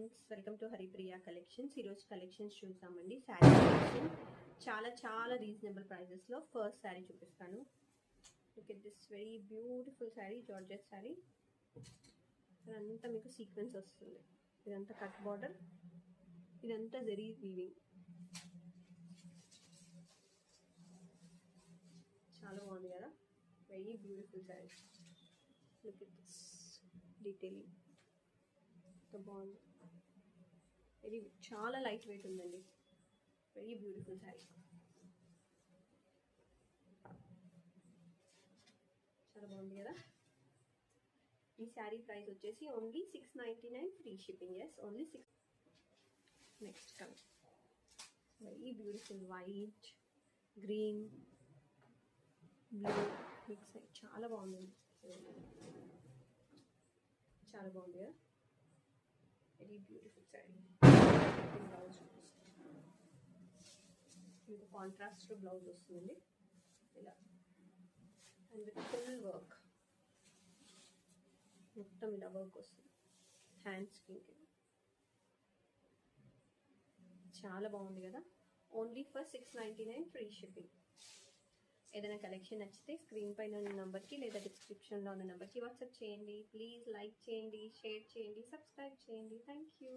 Friends, welcome to Haripriya collections. ఈరోజు collections చూద్దామండి. Sari collection చాలా రీజనబుల్ ప్రైజెస్లో ఫస్ట్ శారీ చూపిస్తాను. Look at this very beautiful sari, georgette sari. ఇదంతా మీకు సీక్వెన్స్ వస్తుంది. ఇదంతా కట్ బార్డర్, ఇదంతా జరీ వీవింగ్. చాలా బాగుంది కదా, very beautiful sari. Look at this detailing, బాగుంది. వెరీ చాలా లైట్ వెయిట్ ఉందండి. వెరీ బ్యూటిఫుల్ శారీ, చాలా బాగుంది కదా. ఈ శారీ ప్రైస్ వచ్చేసి only 699 free shipping. Yes, only 6. Next colour very beautiful white, green, blue mix అయ్యి చాలా బాగుందండి. చాలా బాగుంది కదా, వెరీ బ్యూటిఫుల్ శారీ. బ్లౌజ్ మీకు కాంట్రాస్ట్ బ్లౌజ్ వస్తుంది ఇలా, అండ్ విత్ ఫుల్ వర్క్. మొత్తం ఇలా వర్క్ వస్తుంది హ్యాండ్స్కి. చాలా బాగుంది కదా, ఓన్లీ ఫర్ 699 ఫ్రీ షిప్పింగ్. ఏదైనా కలెక్షన్ నచ్చితే స్క్రీన్ పైన ఉన్న నెంబర్కి లేదా డిస్క్రిప్షన్లో ఉన్న నెంబర్కి వాట్సాప్ చేయండి. ప్లీజ్ లైక్ చేయండి, షేర్ చేయండి, సబ్స్క్రైబ్ చేయండి. Thank you.